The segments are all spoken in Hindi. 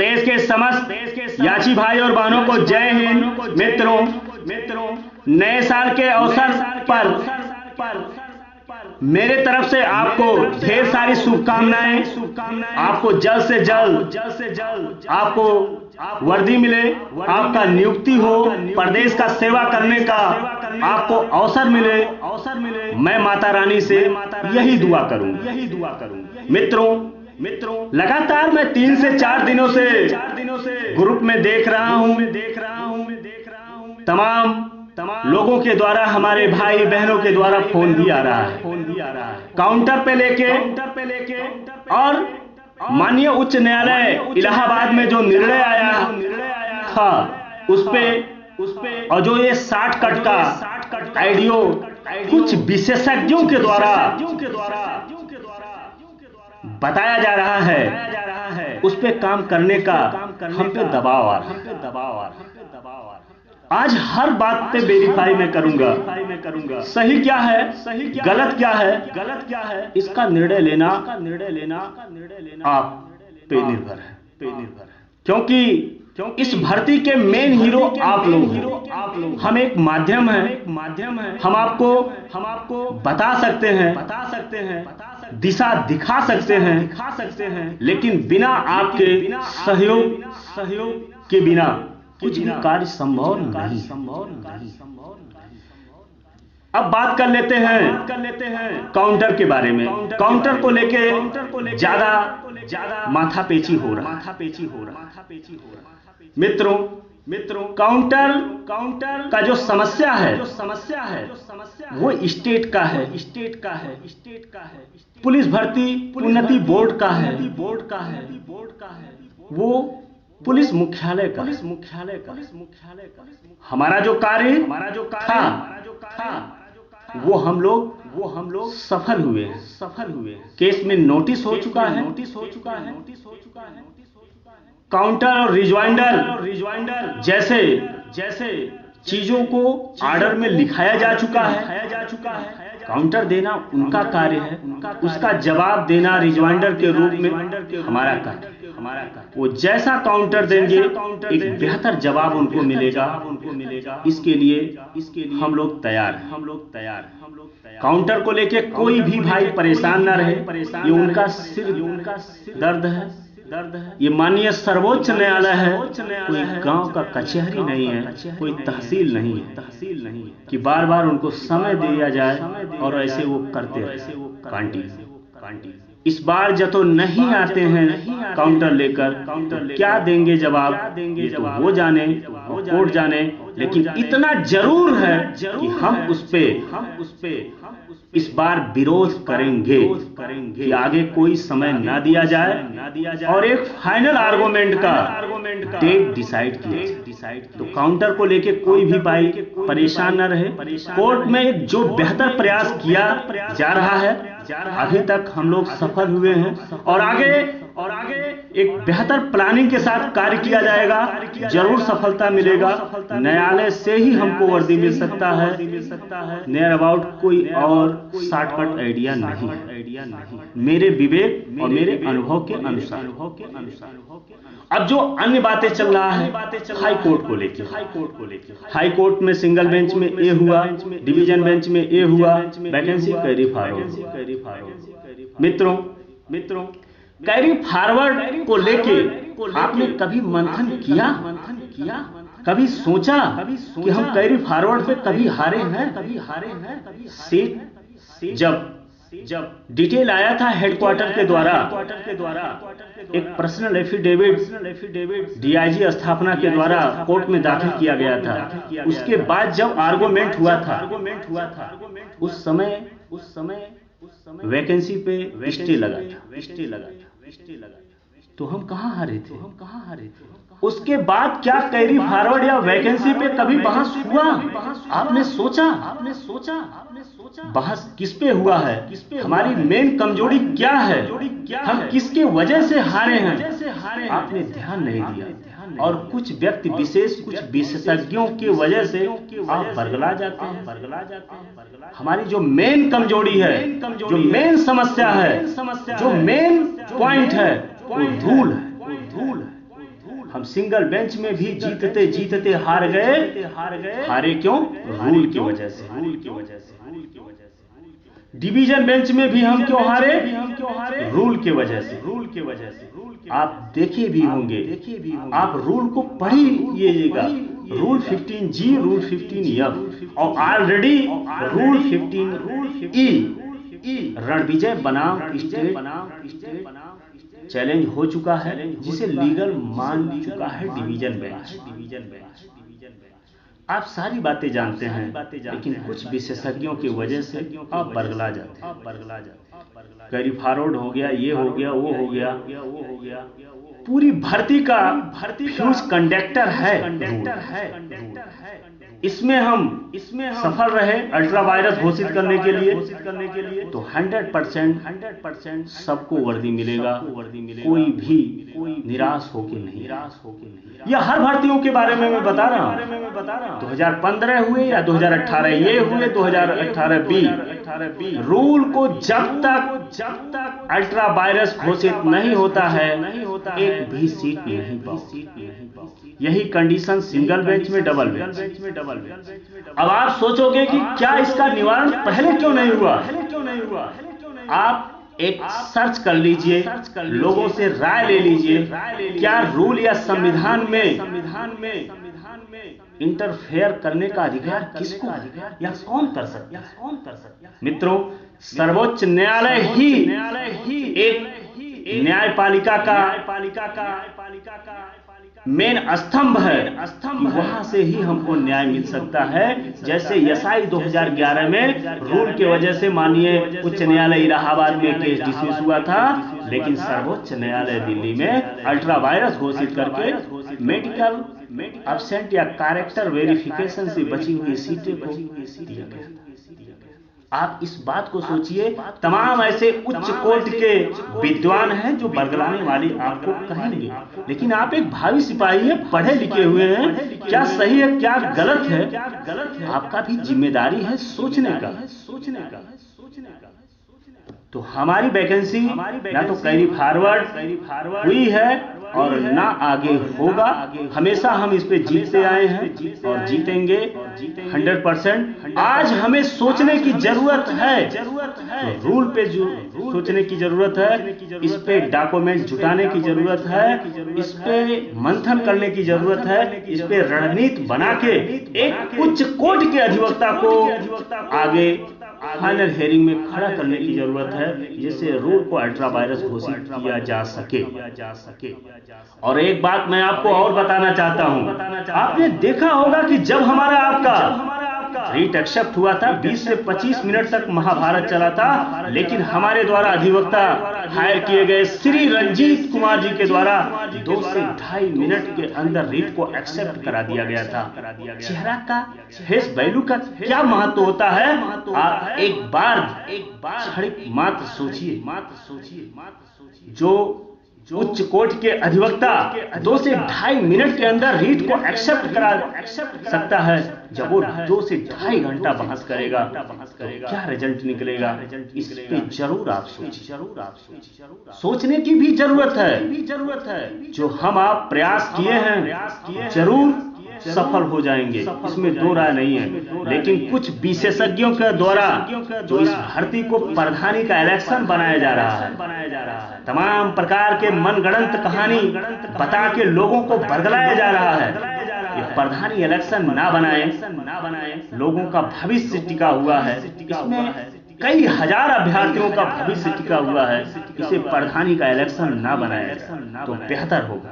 देश के समस्त याची भाई और बहनों को जय हिंद। मित्रों, नए साल के अवसर पर मेरे तरफ से आपको ढेर सारी शुभकामनाएं। आपको जल्द से जल्द आपको वर्दी मिले, आपका नियुक्ति हो, प्रदेश का सेवा करने का आपको अवसर मिले। मैं माता रानी से यही दुआ करूंगा। मित्रों, लगातार मैं 3 से 4 दिनों से ग्रुप में देख रहा हूं तमाम लोगों के द्वारा, हमारे भाई बहनों के द्वारा फोन भी आ रहा है काउंटर पे लेके और माननीय उच्च न्यायालय इलाहाबाद में जो निर्णय आया था उस पे और जो ये 60 कट का ऑडियो कुछ विशेषज्ञों के द्वारा बताया जा रहा है, उस पे काम करने का हम पे दबाव आ रहा है। आज हर बात पे वेरीफाई मैं करूंगा। सही क्या है, गलत क्या है, इसका निर्णय लेना आप पे निर्भर है। क्योंकि इस भर्ती के मेन हीरो आप लोग हैं। हम एक माध्यम है। हम आपको बता सकते हैं, दिशा दिखा सकते हैं, लेकिन बिना आपके सहयोग के बिना कुछ भी कार्य संभव नहीं। अब बात कर लेते हैं काउंटर के बारे में। काउंटर को लेके ज्यादा माथापेची हो रहा है। मित्रों, काउंटर का जो समस्या है वो स्टेट का है। पुलिस भर्ती उन्नति बोर्ड का है। वो पुलिस मुख्यालय का। हमारा जो कार्य था वो हम लोग सफल हुए हैं। केस में नोटिस हो चुका है। काउंटर और रिजवाइंडर जैसे चीजों को ऑर्डर में लिखाया जा चुका है। काउंटर देना उनका कार्य है, उसका जवाब देना रिजवाइंडर के रूप में हमारा कार्य। वो जैसा काउंटर देंगे एक बेहतर जवाब उनको मिलेगा। इसके लिए हम लोग तैयार हैं। काउंटर को लेके कोई भी भाई परेशान ना रहे। ये उनका सिर दर्द है। ये माननीय सर्वोच्च न्यायालय है, कोई गांव का कचहरी नहीं है, कोई तहसील नहीं है कि बार बार उनको समय दिया जाए और ऐसे वो करते रहे कांटी। इस बार जब तो नहीं आते हैं काउंटर लेकर, तो क्या देंगे जवाब ये तो वो जाने, कोर्ट जाने। लेकिन इतना जरूर है कि हम उस पे इस बार विरोध करेंगे कि आगे कोई समय ना दिया जाए और एक फाइनल आर्गुमेंट का डेट डिसाइड किया। तो काउंटर को लेके कोई भी भाई परेशान ना रहे। कोर्ट में जो बेहतर प्रयास किया जा रहा है, अभी तक हम लोग सफल हुए हैं और आगे एक बेहतर प्लानिंग के साथ कार्य किया जाएगा। जरूर सफलता मिलेगा। न्यायालय से ही हमको वर्दी मिल सकता है। नियर अबाउट कोई और शॉर्टकट आइडिया नहीं। मेरे विवेक और मेरे अनुभव के अनुसार। अब जो अन्य बातें चल रहा है हाई कोर्ट को लेकर, हाई कोर्ट में सिंगल बेंच में ए हुआ, डिवीजन बेंच में ए हुआ, वैकेंसी कैरी फॉरवर्ड। मित्रों, कैरी फॉरवर्ड को लेके आपने कभी मंथन किया? कभी सोचा कि हम कैरी फॉरवर्ड पे कभी हारे हैं? सीट जब डिटेल आया था हेडक्वार्टर के द्वारा, एक पर्सनल एफिडेविट डीआईजी स्थापना के द्वारा कोर्ट में दाखिल किया गया था। उसके बाद जब आर्गुमेंट हुआ था उस समय वैकेंसी पे स्टे लगा था। तो हम कहां हारे थे? उसके बाद क्या कैरी फॉरवर्ड या वैकेंसी पे कभी बहस हुआ? आपने सोचा? बहस किस पे हुआ है? हमारी मेन कमजोरी क्या है? हम किसके वजह से हारे हैं? आपने ध्यान नहीं दिया और कुछ व्यक्ति विशेष, कुछ विशेषज्ञों की वजह से आप बरगला जाते हैं। हमारी जो मेन कमजोरी है, जो मेन समस्या है, जो मेन पॉइंट है, वो धूल है। हम सिंगल बेंच में भी जीतते जीतते हार गए। हारे क्यों? रूल की वजह से। डिवीजन बेंच में भी हम क्यों हारे? रूल की वजह से। आप देखे भी होंगे, आप रूल को पढ़िएगा, रूल 15G, रूल 15F और ऑलरेडी रूल 15E रणविजय बनाम स्टेट चैलेंज हो चुका है, जिसे लीगल मान चुका है डिवीजन बेंच। आप सारी बातें जानते हैं, लेकिन कुछ विशेषज्ञों की वजह से आप बरगला जाते हैं। कैरी फॉरवर्ड हो गया, ये हो गया, वो हो गया। पूरी भर्ती का फ्यूज कंडक्टर है। इसमें हम सफल रहे अल्ट्रा वायरस घोषित करने के लिए, तो 100% सबको वर्दी मिलेगा, कोई भी निराश होके नहीं। यह हर भारतीयों के बारे में मैं बता रहा हूं। 2015 हुए या 2018 ये हुए, 2018 बी रूल को जब तक अल्ट्रा वायरस घोषित नहीं होता है, एक भी सीट नहीं पाओगे। यही कंडीशन सिंगल बेंच में, डबल बेंच। अब आप सोचोगे कि क्या इसका निवारण पहले क्यों नहीं हुआ? आप एक सर्च कर लीजिए, लोगों से राय ले लीजिए, क्या रूल या संविधान में इंटरफेयर करने का अधिकार किसको या कौन कर सकता है? मित्रों, सर्वोच्च न्यायालय ही एक न्यायपालिका का मेन स्तंभ है। वहां से ही हमको न्याय मिल सकता है। जैसे एसआई 2011 में रूल की वजह से माननीय उच्च न्यायालय इलाहाबाद में केस डिसमिस हुआ था, लेकिन सर्वोच्च न्यायालय दिल्ली में अल्ट्रा वायरस घोषित करके मेडिकल एब्सेंट या कैरेक्टर वेरिफिकेशन से बची हुई सीटें को दिया गया। आप इस बात को सोचिए, तमाम ऐसे उच्च कोर्ट के विद्वान हैं जो बरगलाने वाले आपको कहेंगे, लेकिन आप एक भावी सिपाही हैं, पढ़े लिखे हुए हैं, क्या सही है क्या गलत है, आपका भी जिम्मेदारी है सोचने का। तो हमारी वैकेंसी ना तो कैरी फॉरवर्ड हुई है और ना आगे होगा। हमेशा हम इस पे जीतते आए हैं और जीतेंगे 100%। आज हमें सोचने की जरूरत है, तो रूल पे जो सोचने की जरूरत है, इस पे डॉक्यूमेंट जुटाने की जरूरत है, इस पे मंथन करने की जरूरत है, इस पे रणनीति बना के एक उच्च कोर्ट के अधिवक्ता को आगे फाइनल हेयरिंग में खड़ा करने की जरूरत है, जिससे रूल को अल्ट्रा वायरस घोषित किया जा सके। और एक बात मैं आपको और बताना चाहता हूं, आपने देखा होगा कि जब हमारा आपका रीट एक्सेप्ट हुआ था, 20 से 25 मिनट तक महाभारत चला था, लेकिन हमारे द्वारा अधिवक्ता हायर किए गए श्री रंजीत कुमार जी के द्वारा 2 से 2.5 मिनट के अंदर रीट को एक्सेप्ट करा दिया गया था। चेहरा का फेस वैल्यू का क्या महत्व होता है, आप एक बार क्षणिक मात्र सोचिए। जो उच्च कोर्ट के अधिवक्ता 2 से 2.5 मिनट के अंदर रीट को एक्सेप्ट करा सकता है, जब वो 2 से 2.5 घंटा बहस करेगा तो क्या रिजल्ट निकलेगा, इस पे जरूर आप सोचिए। सोचने की भी जरूरत है। जो हम आप प्रयास किए हैं जरूर सफल हो जाएंगे, इसमें दो राय नहीं है। लेकिन कुछ विशेषज्ञों के द्वारा जो इस भर्ती को प्रधानी का इलेक्शन बनाया जा रहा है, तमाम प्रकार के मनगढ़ंत कहानी बता के लोगों को बरगलाया जा रहा है। ये प्रधानी इलेक्शन ना बनाए, लोगों का भविष्य टिका हुआ है, इसमें कई हजार अभ्यर्थियों का भविष्य टिका हुआ है। इसे प्रधानी का इलेक्शन ना बनाया तो बेहतर होगा।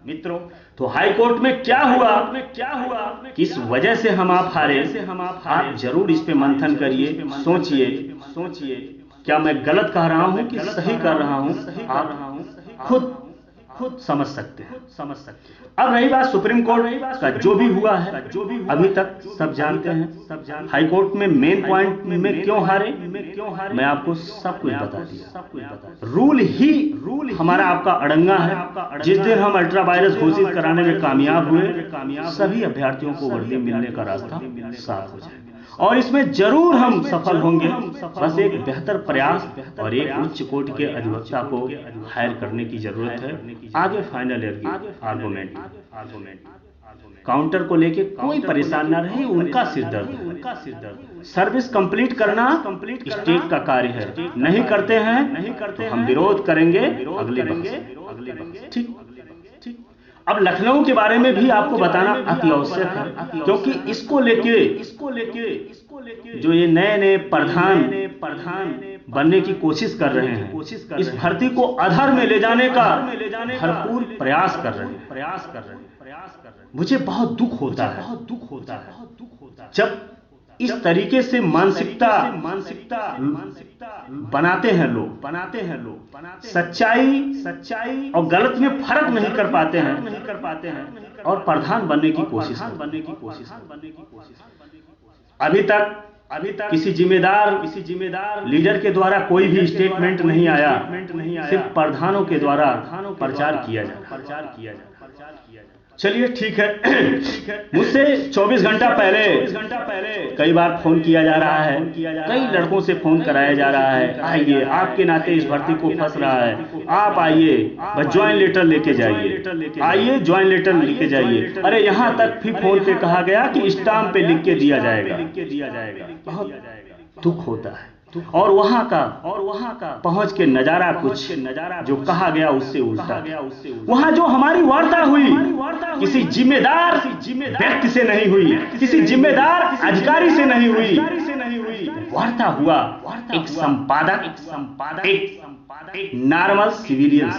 मित्रों, तो हाई कोर्ट में क्या हुआ, किस वजह से हम आप हारे, आप जरूर इस पे मंथन करिए, सोचिए क्या मैं गलत कह रहा हूं कि सही कर रहा हूं, आप खुद समझ सकते हैं। अब रही बात सुप्रीम कोर्ट का जो भी हुआ है, अभी तक सब जानते हैं। हाई कोर्ट में मेन पॉइंट में क्यों हारे, मैं आपको सब कुछ बता दिया। रूल हमारा आपका अड़ंगा है। जिस दिन हम अल्ट्रा वायरस घोषित कराने में कामयाब हुए, सभी अभ्यर्थियों को वर्दी मिलने का रास्ता साफ हो जाएगा। और इसमें जरूर हम सफल होंगे। बस एक बेहतर प्रयास और एक उच्च कोटि के अधिवक्ता को हायर करने की जरूरत है। आगे फाइनल आर्गुमेंट, काउंटर को लेके कोई परेशान ना रहे, उनका सिरदर्द। सर्विस कंप्लीट करना स्टेट का कार्य है, नहीं करते हैं तो हम विरोध करेंगे अगले बहस। ठीक। अब लखनऊ के बारे में भी आपको बताना अति आवश्यक है, क्योंकि इसको लेके जो ये नए प्रधान बनने की कोशिश कर रहे हैं, इस भर्ती को अधर में ले जाने का भरपूर प्रयास कर रहे हैं। मुझे बहुत दुख होता है जब इस तरीके से मानसिकता बनाते हैं लोग, सच्चाई और गलत में फर्क नहीं कर पाते हैं और प्रधान बनने की कोशिश। अभी तक किसी जिम्मेदार लीडर के द्वारा कोई भी स्टेटमेंट नहीं आया, सिर्फ प्रधानों के द्वारा प्रचार किया जाए। चलिए ठीक है। मुझसे 24 घंटा पहले कई बार फोन किया जा रहा है, कई लड़कों से फोन कराया जा रहा है, आइए आपके नाते इस भर्ती को फंस रहा है, आप आइए बस ज्वाइन लेटर लेके जाइए, आइए ज्वाइन लेटर लेके जाइए। अरे यहाँ तक भी फोन पे कहा गया कि स्टाम्प पे लिख के दिया जाएगा। बहुत दुख होता है। और वहां का पहुंच के नजारा जो कहा गया उससे उल्टा। वहां जो हमारी वार्ता हुई किसी जिम्मेदार व्यक्ति से नहीं हुई, किसी जिम्मेदार अधिकारी से नहीं हुई। वार्ता हुआ एक संपादक, एक नॉर्मल सिविलियन।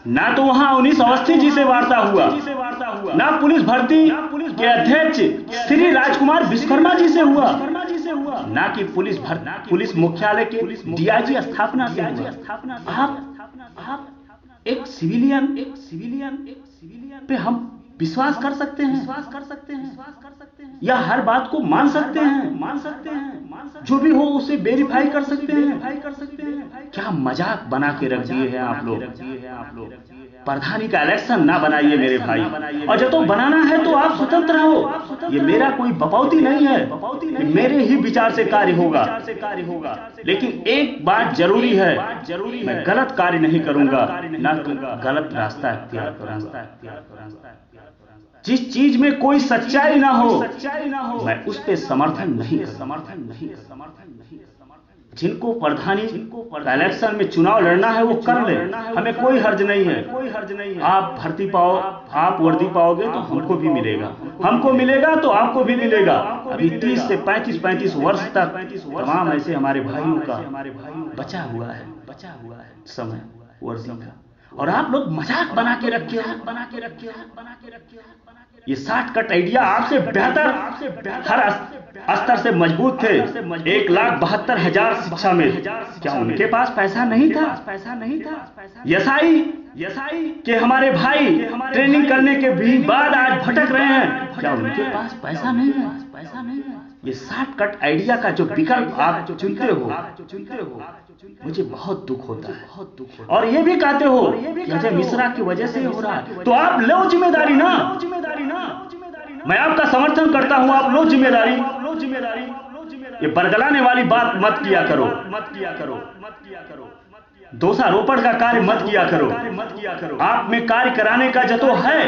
ना तो वहां 19 अवस्थी जी से वार्ता हुआ, ना पुलिस भर्ती के अध्यक्ष श्री राजकुमार विश्वकर्मा जी से हुआ, ना कि पुलिस मुख्यालय के डीआईजी स्थापना से हुआ। आप एक सिविलियन पे हम विश्वास कर सकते हैं या हर बात को मान सकते हैं, जो भी हो उसे वेरीफाई कर सकते हैं। क्या मजाक बना के रख दिए हैं आप लोग। प्रधानी का इलेक्शन ना बनाइए मेरे भाई, और जब तो बनाना है तो आप स्वतंत्र हो। ये मेरा कोई बपौती नहीं है, मेरे ही विचार से कार्य होगा। लेकिन एक बात जरूरी है, मैं गलत कार्य नहीं करूंगा, ना गलत रास्ता इख्तियार करूंगा। जिस चीज में कोई सच्चाई ना हो मैं उस पे समर्थन नहीं करूंगा। जिनको प्रधानी इलेक्शन में चुनाव लड़ना है वो कर ले, हमें कोई हर्ज नहीं है। आप भर्ती पाओ, आप वर्दी पाओगे तो हमको भी मिलेगा, हमको मिलेगा तो आपको भी मिलेगा। अभी 30 से 35 वर्ष तक तमाम ऐसे हमारे भाइयों का बचा हुआ है समय वर्दी का, और आप लोग मजाक बना के रखे हो। ये शॉर्टकट आइडिया आपसे बेहतर हर स्तर से मजबूत थे। 1,72,000 शिक्षा में, क्या उनके पास पैसा नहीं था? यसाई के हमारे भाई ट्रेनिंग करने के भी बाद आज भटक रहे हैं, क्या उनके पास पैसा नहीं है? ये शॉर्टकट आइडिया का जो विकल्प आप चुनते हो, मुझे बहुत दुख होता है। और ये भी कहते हो कि अजय मिश्रा की वजह से हो रहा है, तो आप लो जिम्मेदारी ना। मैं आपका समर्थन करता हूं, आप लो जिम्मेदारी। ये बरगलाने वाली बात मत किया करो। दोषारोपण का कार्य मत किया करो। आप में कार्य कराने का जतो है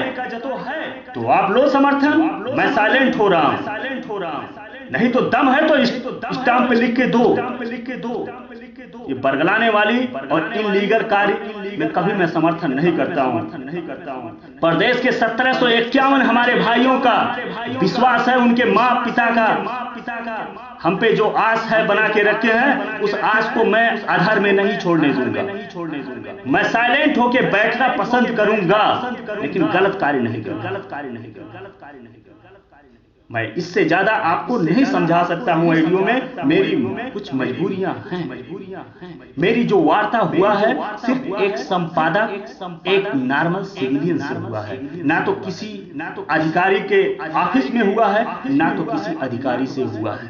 तो आप लो समर्थन, मैं साइलेंट हो रहा हूं। नहीं तो दम है तो स्टाम्प पे लिख के दो। ये बरगलाने वाली और इल्लीगल कार्य में कभी मैं समर्थन नहीं करता हूं। प्रदेश के 1751 हमारे भाइयों का विश्वास है, उनके माँ पिता का हम पे जो आस है बना के रखे हैं, उस आस को मैं आधार में नहीं छोड़ने दूंगा। मैं साइलेंट होके बैठना पसंद करूंगा, लेकिन गलत कार्य नहीं करूंगा। मैं इससे ज्यादा आपको नहीं समझा सकता हूं। आइडियो में मेरी कुछ मजबूरियां हैं। मेरी जो वार्ता हुआ है सिर्फ एक संपादक, एक नॉर्मल सिविलियन से हुआ है, ना तो किसी अधिकारी के ऑफिस में हुआ है, ना तो किसी अधिकारी से हुआ है।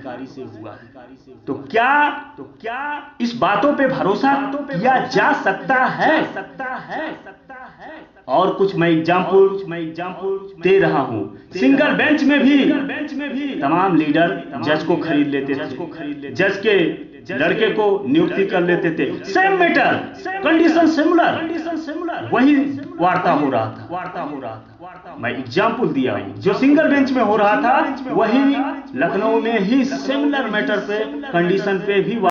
तो क्या इस बातों पे भरोसा किया जा सकता है? और कुछ मैं एग्जाम्पल दे रहा हूं। सिंगल बेंच में भी तमाम लीडर जज को खरीद लेते थे, जज के लड़के को नियुक्ति कर लेते थे। सेम मैटर, कंडीशन सिमिलर, वही वार्ता हो रहा था। मैं एग्जाम्पल दिया हूं, जो सिंगल बेंच में हो रहा था वही लखनऊ में ही सिमिलर मैटर पे, कंडीशन पे भी